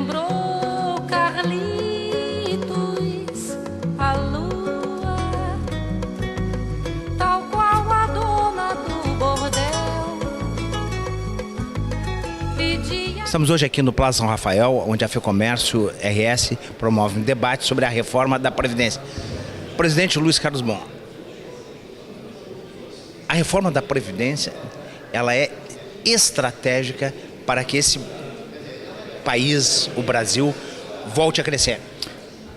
lembrou Carlitos, a lua, tal qual a dona do bordel. Estamos hoje aqui no Plaza São Rafael, onde a FEComércio RS promove um debate sobre a reforma da Previdência. Presidente Luiz Carlos Bon, a reforma da Previdência, ela é estratégica para que esse país, o Brasil, volte a crescer.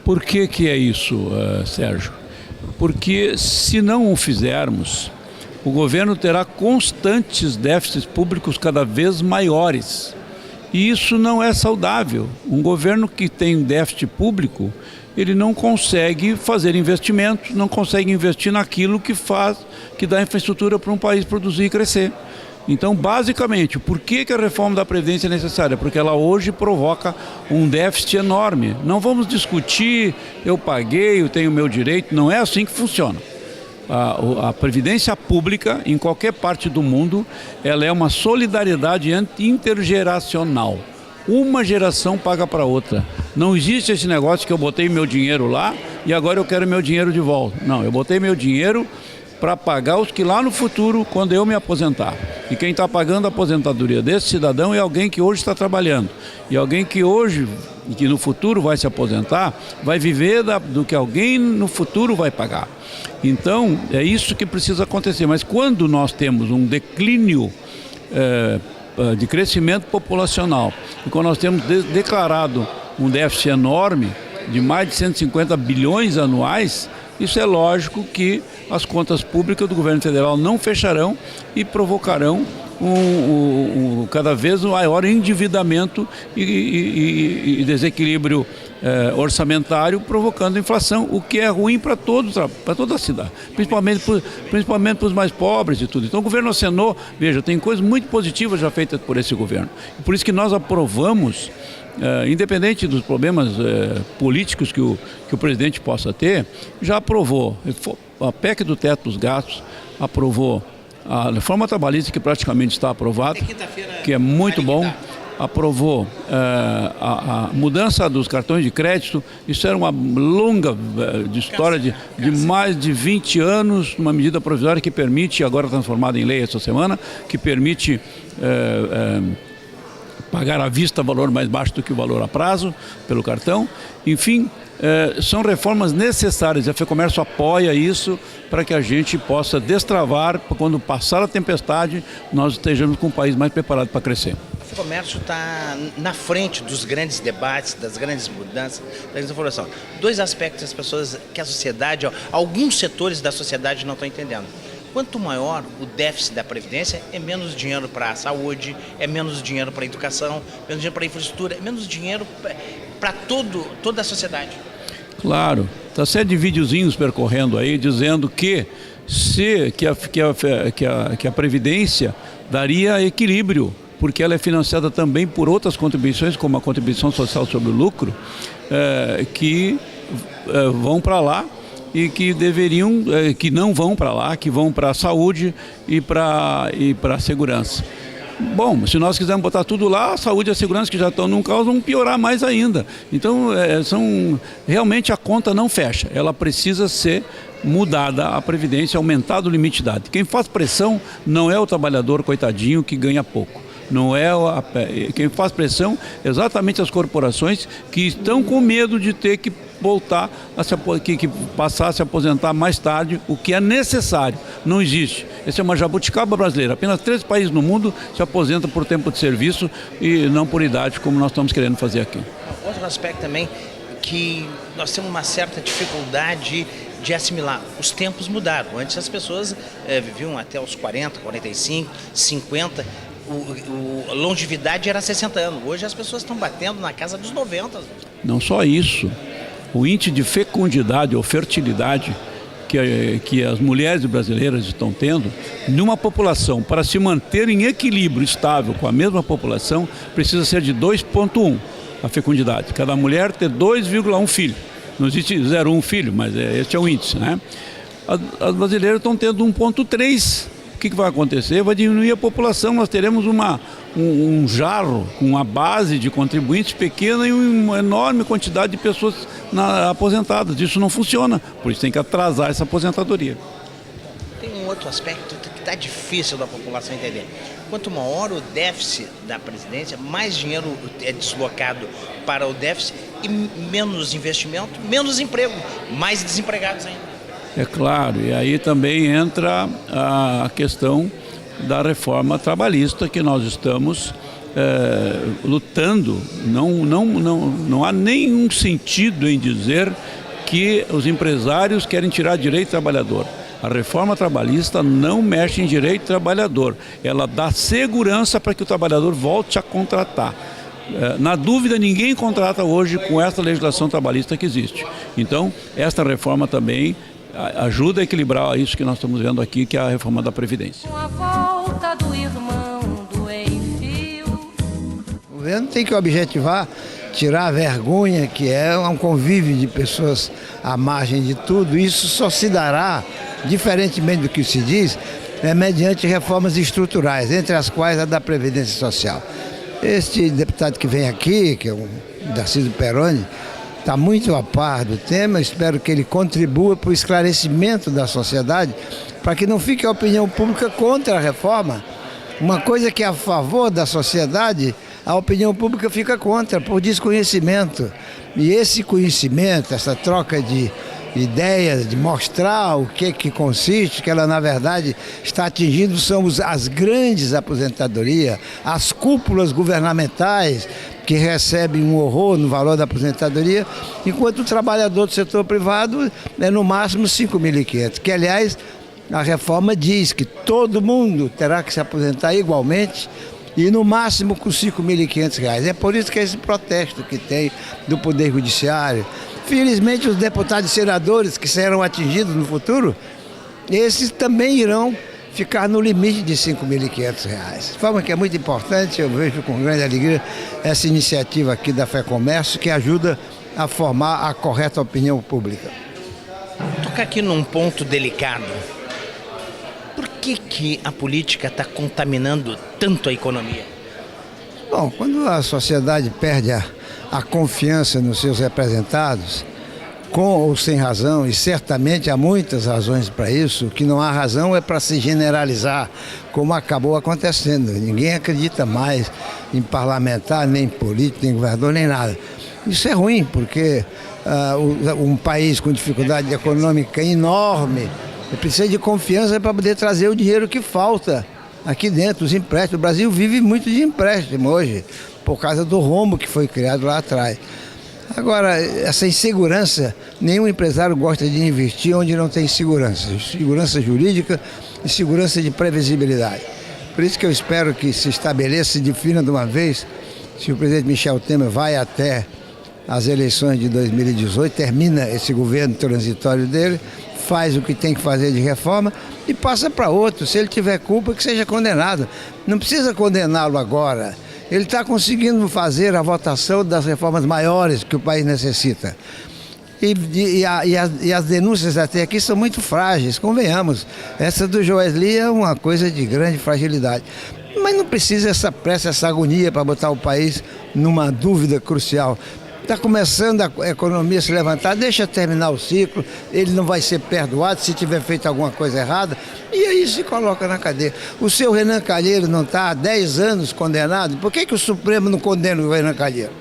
Por que é isso, Sérgio? Porque se não o fizermos, o governo terá constantes déficits públicos cada vez maiores. E isso não é saudável. Um governo que tem déficit público, ele não consegue fazer investimentos, não consegue investir naquilo que dá infraestrutura para um país produzir e crescer. Então, basicamente, por que a reforma da Previdência é necessária? Porque ela hoje provoca um déficit enorme. Não vamos discutir, eu paguei, eu tenho meu direito, não é assim que funciona. A Previdência Pública, em qualquer parte do mundo, ela é uma solidariedade intergeracional. Uma geração paga para outra. Não existe esse negócio que eu botei meu dinheiro lá e agora eu quero meu dinheiro de volta. Não, eu botei meu dinheiro para pagar os que lá no futuro, quando eu me aposentar. E quem está pagando a aposentadoria desse cidadão é alguém que hoje está trabalhando. E alguém que hoje, e que no futuro vai se aposentar, vai viver do que alguém no futuro vai pagar. Então, é isso que precisa acontecer. Mas quando nós temos um declínio de crescimento populacional, e quando nós temos declarado um déficit enorme de mais de 150 bilhões anuais, isso é lógico que as contas públicas do governo federal não fecharão e provocarão cada vez um maior endividamento e desequilíbrio orçamentário, provocando inflação, o que é ruim para toda a cidade, principalmente para os mais pobres e tudo. Então o governo acenou, veja, tem coisas muito positivas já feitas por esse governo. Por isso que nós aprovamos, independente dos problemas políticos que o presidente possa ter, já aprovou a PEC do teto dos gastos, aprovou a reforma trabalhista, que praticamente está aprovada, que é muito bom, aprovou a mudança dos cartões de crédito. Isso era uma longa história de mais de 20 anos, uma medida provisória que permite, agora transformada em lei essa semana, que permite pagar à vista valor mais baixo do que o valor a prazo pelo cartão. Enfim, são reformas necessárias. A FEComércio apoia isso para que a gente possa destravar, para quando passar a tempestade, nós estejamos com um país mais preparado para crescer. A FEComércio está na frente dos grandes debates, das grandes mudanças, da grande informação. Dois aspectos das pessoas que a sociedade, alguns setores da sociedade não estão entendendo. Quanto maior o déficit da Previdência, é menos dinheiro para a saúde, é menos dinheiro para a educação, menos dinheiro para a infraestrutura, é menos dinheiro para toda a sociedade. Claro, está série de videozinhos percorrendo aí, dizendo que a Previdência daria equilíbrio, porque ela é financiada também por outras contribuições, como a contribuição social sobre o lucro, que vão para lá, e que que não vão para lá, que vão para a saúde e para a segurança. Bom, se nós quisermos botar tudo lá, a saúde e a segurança que já estão num caos vão piorar mais ainda. Então, realmente a conta não fecha, ela precisa ser mudada, a Previdência, aumentado o limite de idade. Quem faz pressão não é o trabalhador coitadinho que ganha pouco. Não é quem faz pressão exatamente as corporações que estão com medo de ter que voltar que passar a se aposentar mais tarde, o que é necessário. Não existe. Essa é uma jabuticaba brasileira. Apenas 3 países no mundo se aposentam por tempo de serviço e não por idade, como nós estamos querendo fazer aqui. Outro aspecto também que nós temos uma certa dificuldade de assimilar. Os tempos mudaram. Antes as pessoas viviam até os 40, 45, 50. A longevidade era 60 anos. Hoje as pessoas estão batendo na casa dos 90. Não só isso. O índice de fecundidade ou fertilidade que as mulheres brasileiras estão tendo, numa população, para se manter em equilíbrio estável com a mesma população, precisa ser de 2,1 a fecundidade. Cada mulher ter 2,1 filhos. Não existe 0,1 filho, mas este é o índice, né? As brasileiras estão tendo 1,3. O que vai acontecer? Vai diminuir a população, nós teremos um jarro com uma base de contribuintes pequena e uma enorme quantidade de pessoas aposentadas. Isso não funciona, por isso tem que atrasar essa aposentadoria. Tem um outro aspecto que está difícil da população entender. Quanto maior o déficit da presidência, mais dinheiro é deslocado para o déficit e menos investimento, menos emprego, mais desempregados ainda. É claro, e aí também entra a questão da reforma trabalhista que nós estamos lutando. Não há nenhum sentido em dizer que os empresários querem tirar direito do trabalhador. A reforma trabalhista não mexe em direito do trabalhador, ela dá segurança para que o trabalhador volte a contratar. Na dúvida, ninguém contrata hoje com essa legislação trabalhista que existe. Então, esta reforma também ajuda a equilibrar isso que nós estamos vendo aqui, que é a reforma da Previdência. Com a volta do irmão do enfio. O governo tem que objetivar, tirar a vergonha que é um convívio de pessoas à margem de tudo. Isso só se dará, diferentemente do que se diz, mediante reformas estruturais, entre as quais a da Previdência Social. Este deputado que vem aqui, que é o Darcísio Peroni, está muito a par do tema. Espero que ele contribua para o esclarecimento da sociedade, para que não fique a opinião pública contra a reforma. Uma coisa que é a favor da sociedade, a opinião pública fica contra, por desconhecimento. E esse conhecimento, essa troca de ideias, de mostrar o que consiste, que ela na verdade está atingindo, são as grandes aposentadorias, as cúpulas governamentais que recebem um horror no valor da aposentadoria, enquanto o trabalhador do setor privado é no máximo 5.500, que aliás a reforma diz que todo mundo terá que se aposentar igualmente e no máximo com R$5.500. É por isso que é esse protesto que tem do Poder Judiciário. Felizmente, os deputados e senadores que serão atingidos no futuro, esses também irão ficar no limite de R$5.500. De forma que é muito importante, eu vejo com grande alegria essa iniciativa aqui da FEComércio, que ajuda a formar a correta opinião pública. Tocar aqui num ponto delicado. Por que a política está contaminando tanto a economia? Bom, quando a sociedade perde a confiança nos seus representados, com ou sem razão, e certamente há muitas razões para isso, o que não há razão é para se generalizar, como acabou acontecendo. Ninguém acredita mais em parlamentar, nem em político, nem em governador, nem nada. Isso é ruim, porque um país com dificuldade econômica enorme precisa de confiança para poder trazer o dinheiro que falta aqui dentro, os empréstimos. O Brasil vive muito de empréstimo hoje, por causa do rombo que foi criado lá atrás. Agora, essa insegurança, nenhum empresário gosta de investir onde não tem segurança. Segurança jurídica e segurança de previsibilidade. Por isso que eu espero que se estabeleça e defina de uma vez, se o presidente Michel Temer vai até as eleições de 2018, termina esse governo transitório dele, faz o que tem que fazer de reforma e passa para outro. Se ele tiver culpa, que seja condenado. Não precisa condená-lo agora. Ele está conseguindo fazer a votação das reformas maiores que o país necessita. E as denúncias até aqui são muito frágeis, convenhamos. Essa do Joesley é uma coisa de grande fragilidade. Mas não precisa essa pressa, essa agonia para botar o país numa dúvida crucial. Está começando a economia a se levantar, deixa terminar o ciclo, ele não vai ser perdoado se tiver feito alguma coisa errada, e aí se coloca na cadeia. O seu Renan Calheiros não está há 10 anos condenado? Por que o Supremo não condena o Renan Calheiros?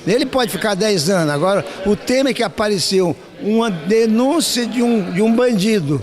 Ele pode ficar 10 anos. Agora, o tema é que apareceu uma denúncia de um bandido,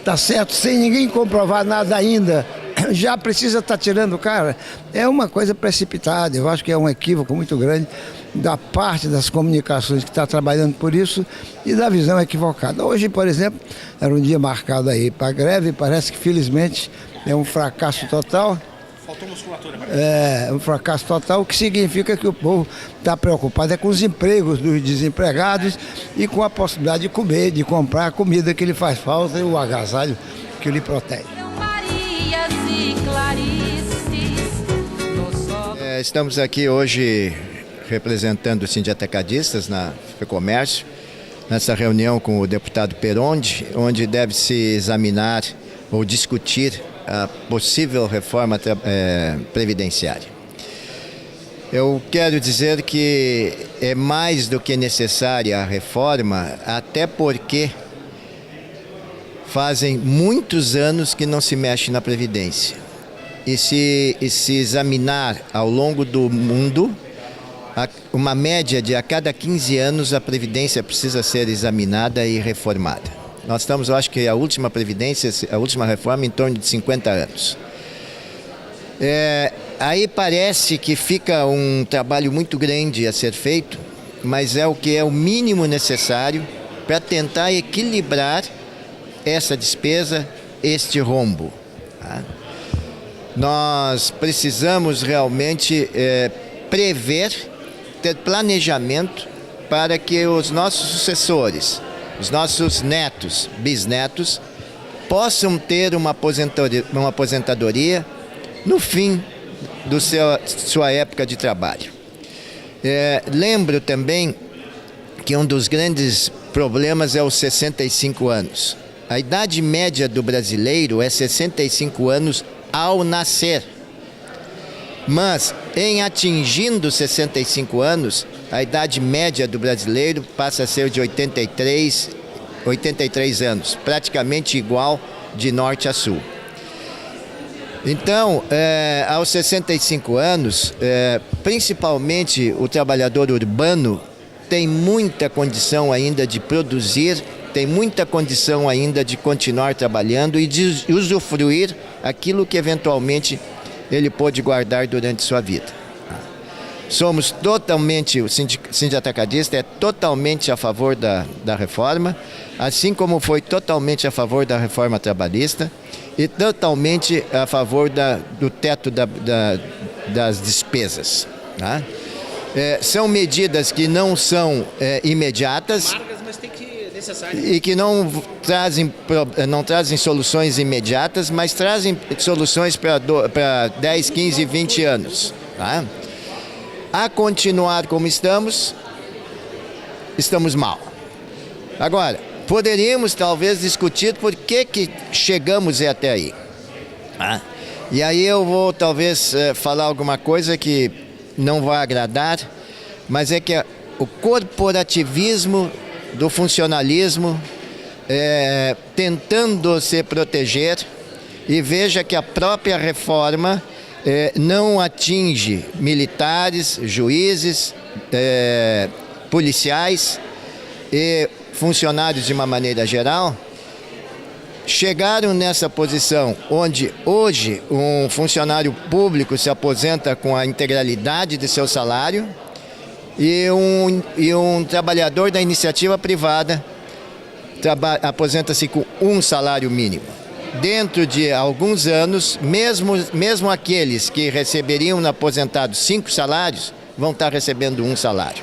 tá certo? Sem ninguém comprovar nada ainda, já precisa estar tirando o cara. É uma coisa precipitada, eu acho que é um equívoco muito grande da parte das comunicações que está trabalhando por isso e da visão equivocada. Hoje, por exemplo, era um dia marcado aí para a greve, parece que felizmente é um fracasso total. Faltou musculatura. É um fracasso total, o que significa que o povo está preocupado com os empregos dos desempregados e com a possibilidade de comer, de comprar a comida que lhe faz falta e o agasalho que lhe protege. Marias e Clarices no sol. Estamos aqui hoje representando os sindicatistas na FEComércio, nessa reunião com o deputado Peroni, onde deve se examinar ou discutir a possível reforma previdenciária. Eu quero dizer que é mais do que necessária a reforma, até porque fazem muitos anos que não se mexe na Previdência. E se examinar ao longo do mundo, uma média de a cada 15 anos a Previdência precisa ser examinada e reformada. Nós estamos, eu acho que a última Previdência, a última reforma em torno de 50 anos. Aí parece que fica um trabalho muito grande a ser feito, mas é o que é o mínimo necessário para tentar equilibrar essa despesa, este rombo. Tá? Nós precisamos realmente prever, ter planejamento para que os nossos sucessores, os nossos netos, bisnetos, possam ter uma aposentadoria no fim da sua época de trabalho. Lembro também que um dos grandes problemas é os 65 anos. A idade média do brasileiro é 65 anos ao nascer. Mas, em atingindo 65 anos, a idade média do brasileiro passa a ser de 83 anos, praticamente igual de norte a sul. Então, aos 65 anos, principalmente o trabalhador urbano tem muita condição ainda de produzir, tem muita condição ainda de continuar trabalhando e de usufruir aquilo que eventualmente ele pôde guardar durante sua vida. Somos totalmente, o Sindicato Atacadista é totalmente a favor da reforma, assim como foi totalmente a favor da reforma trabalhista e totalmente a favor do teto das despesas. Tá? São medidas que não são imediatas e que não trazem soluções imediatas, mas trazem soluções para 10, 15, 20 anos. Tá? A continuar como estamos mal. Agora, poderíamos talvez discutir por que chegamos até aí. Ah, e aí eu vou talvez falar alguma coisa que não vai agradar, mas é que o corporativismo do funcionalismo tentando se proteger, e veja que a própria reforma não atinge militares, juízes, policiais e funcionários de uma maneira geral. Chegaram nessa posição onde hoje um funcionário público se aposenta com a integralidade de seu salário e um trabalhador da iniciativa privada aposenta-se com um salário mínimo. Dentro de alguns anos, mesmo aqueles que receberiam no aposentado 5 salários, vão estar recebendo 1 salário.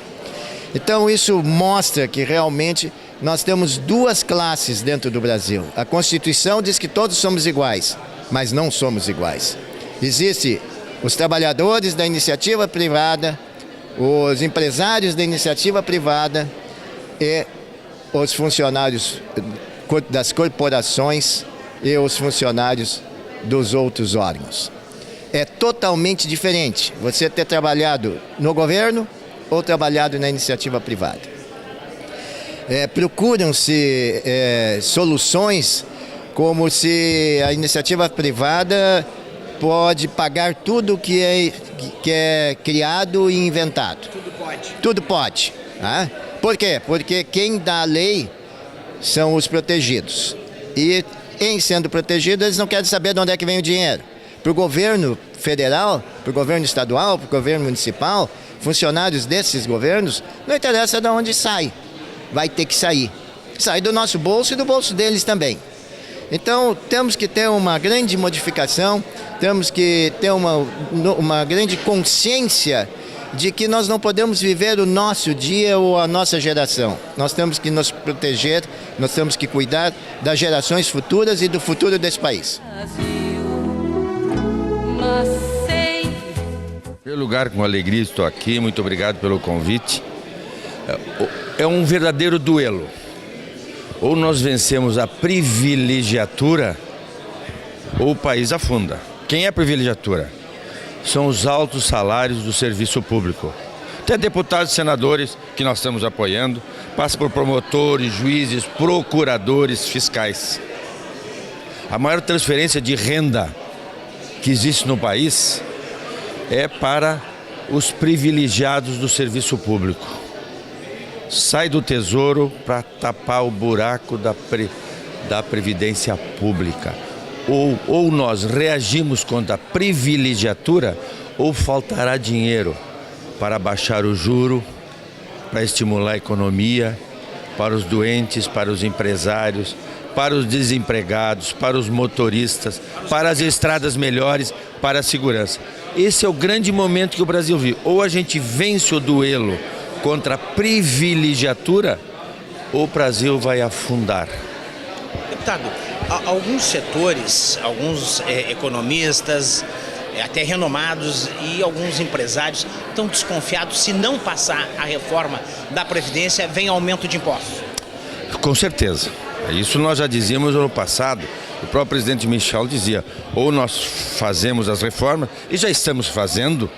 Então isso mostra que realmente nós temos 2 classes dentro do Brasil. A Constituição diz que todos somos iguais, mas não somos iguais. Existem os trabalhadores da iniciativa privada, os empresários da iniciativa privada e os funcionários das corporações e os funcionários dos outros órgãos. É totalmente diferente você ter trabalhado no governo ou trabalhado na iniciativa privada. Procuram-se soluções como se a iniciativa privada pode pagar tudo que é criado e inventado. Tudo pode. Tudo pode. Tá? Por quê? Porque quem dá a lei são os protegidos. E em sendo protegidos, eles não querem saber de onde é que vem o dinheiro. Para o governo federal, para o governo estadual, para o governo municipal, funcionários desses governos, não interessa de onde sai. Vai ter que sair. Sai do nosso bolso e do bolso deles também. Então, temos que ter uma grande modificação, temos que ter uma grande consciência de que nós não podemos viver o nosso dia ou a nossa geração. Nós temos que nos proteger, nós temos que cuidar das gerações futuras e do futuro desse país. Em primeiro lugar, com alegria estou aqui, muito obrigado pelo convite. É um verdadeiro duelo. Ou nós vencemos a privilegiatura ou o país afunda. Quem é a privilegiatura? são os altos salários do serviço público. Até deputados e senadores que nós estamos apoiando, passa por promotores, juízes, procuradores, fiscais. A maior transferência de renda que existe no país é para os privilegiados do serviço público. Sai do Tesouro para tapar o buraco da Previdência Pública. Ou nós reagimos contra a privilegiatura, ou faltará dinheiro para baixar o juro, para estimular a economia, para os doentes, para os empresários, para os desempregados, para os motoristas, para as estradas melhores, para a segurança. Esse é o grande momento que o Brasil vive. Ou a gente vence o duelo contra a privilegiatura, ou o Brasil vai afundar. Deputado, alguns setores, alguns economistas, até renomados, e alguns empresários estão desconfiados, se não passar a reforma da Previdência, vem aumento de impostos. Com certeza. Isso nós já dizíamos no ano passado. O próprio presidente Michel dizia, ou nós fazemos as reformas, e já estamos fazendo,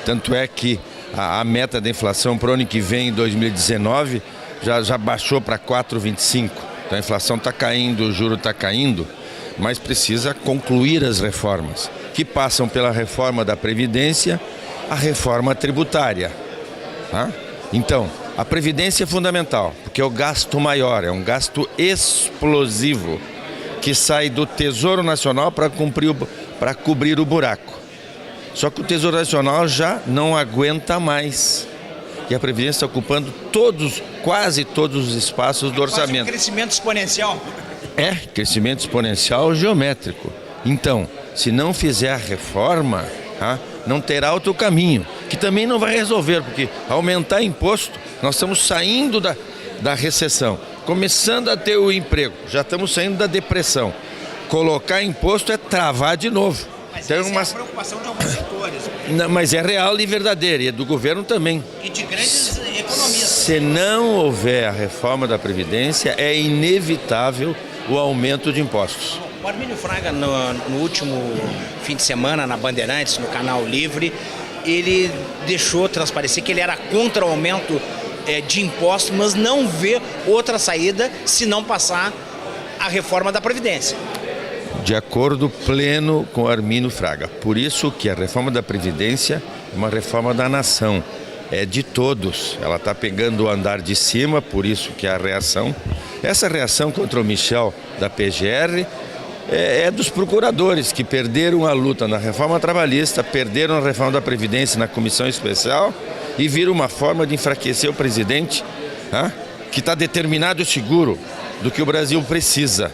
tanto é que a meta da inflação para o ano que vem, em 2019, já baixou para 4,25. Então a inflação está caindo, o juro está caindo, mas precisa concluir as reformas, que passam pela reforma da Previdência, a reforma tributária. Tá? Então, a Previdência é fundamental, porque é o gasto maior, é um gasto explosivo, que sai do Tesouro Nacional para cobrir o buraco. Só que o Tesouro Nacional já não aguenta mais. E a Previdência está ocupando quase todos os espaços do orçamento. Quase um crescimento exponencial. É, crescimento exponencial geométrico. Então, se não fizer a reforma, não terá outro caminho, que também não vai resolver, porque aumentar imposto, nós estamos saindo da recessão, começando a ter o emprego, já estamos saindo da depressão. Colocar imposto é travar de novo. Mas essa é a preocupação de alguns setores. Não, mas é real e verdadeira, e é do governo também. E de grandes economistas. Se não houver a reforma da Previdência, é inevitável o aumento de impostos. O Armínio Fraga, no último fim de semana, na Bandeirantes, no Canal Livre, ele deixou transparecer que ele era contra o aumento de impostos, mas não vê outra saída se não passar a reforma da Previdência. De acordo pleno com Armínio Fraga. Por isso que a reforma da Previdência é uma reforma da nação, é de todos. Ela está pegando o andar de cima, por isso que a reação. Essa reação contra o Michel da PGR é dos procuradores que perderam a luta na reforma trabalhista, perderam a reforma da Previdência na comissão especial e viram uma forma de enfraquecer o presidente, que está determinado e seguro do que o Brasil precisa.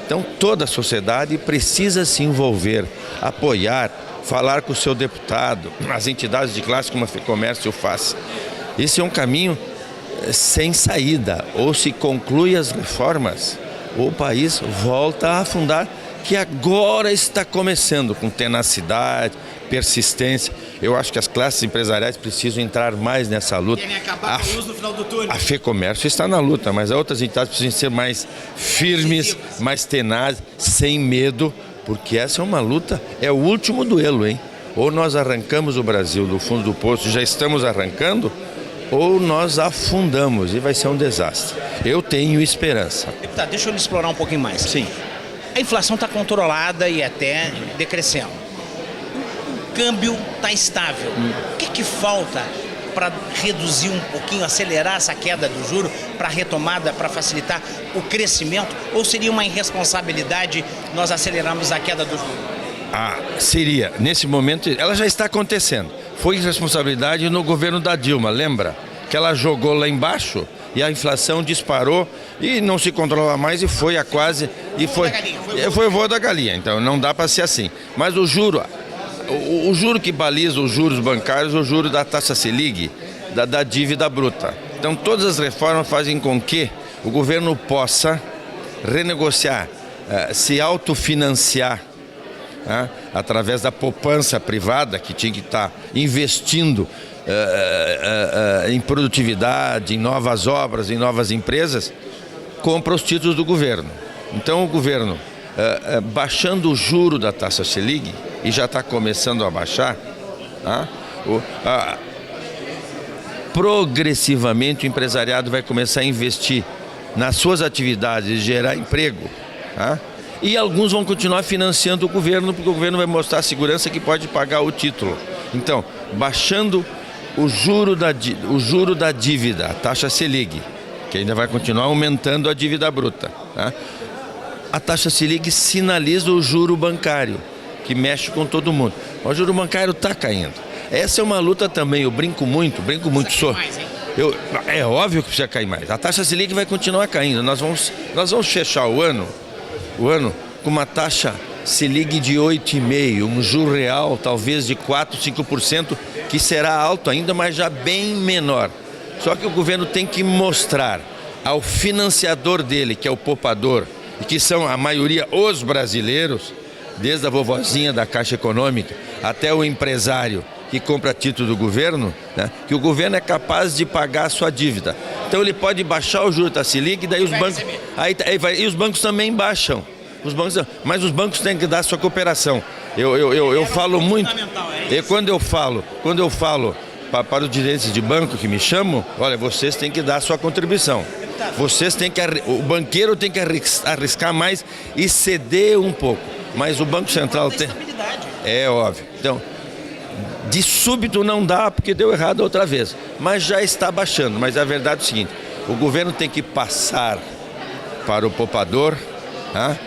Então toda a sociedade precisa se envolver, apoiar, falar com o seu deputado, as entidades de classe como a FEComércio faz. Esse é um caminho sem saída. Ou se conclui as reformas, ou o país volta a afundar, que agora está começando com tenacidade, persistência. Eu acho que as classes empresariais precisam entrar mais nessa luta. Querem acabar com a luz no final do túnel. A FEComércio está na luta, mas as outras entidades precisam ser mais firmes, mais tenazes, sem medo, porque essa é uma luta, é o último duelo, hein? Ou nós arrancamos o Brasil do fundo do poço, já estamos arrancando, ou nós afundamos e vai ser um desastre. Eu tenho esperança. Deputado, deixa eu lhe explorar um pouquinho mais. Sim. A inflação está controlada e até decrescendo. O câmbio está estável. O que falta para reduzir um pouquinho, acelerar essa queda do juro, para retomada, para facilitar o crescimento? Ou seria uma irresponsabilidade nós acelerarmos a queda do juro? Seria. Nesse momento, ela já está acontecendo. Foi irresponsabilidade no governo da Dilma, lembra? Que ela jogou lá embaixo e a inflação disparou e não se controla mais e foi a quase... Foi o voo da galinha, então não dá para ser assim. Mas o juro que baliza os juros bancários, o juro da taxa Selic, da dívida bruta. Então todas as reformas fazem com que o governo possa renegociar, se autofinanciar, através da poupança privada, que tinha que estar investindo em produtividade, em novas obras, em novas empresas, compra os títulos do governo. Então o governo baixando o juro da taxa Selic, e já está começando a baixar, tá? Progressivamente o empresariado vai começar a investir nas suas atividades e gerar emprego, tá? E alguns vão continuar financiando o governo, porque o governo vai mostrar a segurança que pode pagar o título. Então, baixando o juro da dívida, a taxa Selic, que ainda vai continuar aumentando a dívida bruta, tá? A taxa Selic sinaliza o juro bancário, que mexe com todo mundo. O juro bancário está caindo. Essa é uma luta também, eu brinco muito só. É óbvio que precisa cair mais. A taxa Selic vai continuar caindo. Nós vamos fechar o ano com uma taxa Selic de 8,5%, um juro real talvez de 4%, 5%, que será alto ainda, mas já bem menor. Só que o governo tem que mostrar ao financiador dele, que é o poupador, e que são a maioria os brasileiros, desde a vovozinha da Caixa Econômica até o empresário que compra título do governo, né, que o governo é capaz de pagar a sua dívida. Então ele pode baixar o juro da Selic, e daí os bancos, e os bancos também baixam. Mas os bancos têm que dar a sua cooperação. Eu falo muito, e quando eu falo para os dirigentes de banco que me chamam, olha, vocês têm que dar a sua contribuição. O banqueiro tem que arriscar mais e ceder um pouco. Mas o Banco Central tem. É óbvio. Então, de súbito não dá, porque deu errado outra vez. Mas já está baixando. Mas a verdade é o seguinte: o governo tem que passar para o poupador, tá,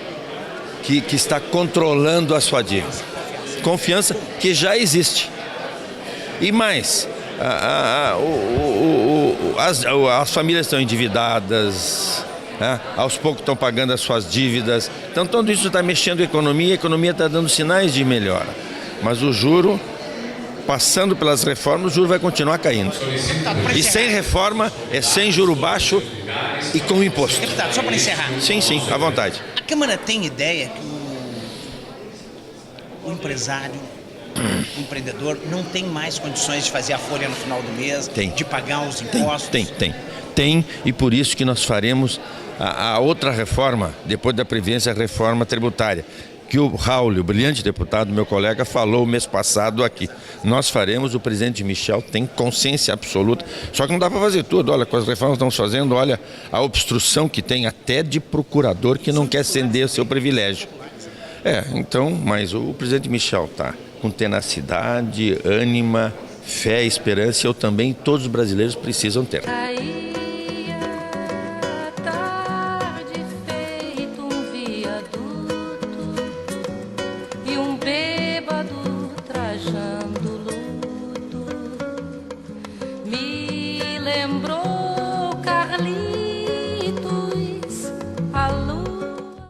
que está controlando a sua dívida. Confiança que já existe. E mais, as famílias estão endividadas, né? Aos poucos estão pagando as suas dívidas. Então tudo isso está mexendo com a economia está dando sinais de melhora. Mas o juro, passando pelas reformas, o juro vai continuar caindo. E sem reforma, é sem juro baixo e com imposto. Deputado, só para encerrar. Sim, à vontade. A Câmara tem ideia que o empresário, o empreendedor, não tem mais condições de fazer a folha no final do mês, de pagar os impostos? Tem, e por isso que nós faremos a outra reforma, depois da Previdência, a reforma tributária, que o Raul, o brilhante deputado, meu colega, falou mês passado aqui. Nós faremos, o presidente Michel tem consciência absoluta, só que não dá para fazer tudo. Olha, com as reformas que estamos fazendo, olha a obstrução que tem até de procurador que não quer ceder o seu privilégio. Então, mas o presidente Michel está com tenacidade, ânima, fé, esperança, e eu também, todos os brasileiros precisam ter. Lembrou Carlinhos.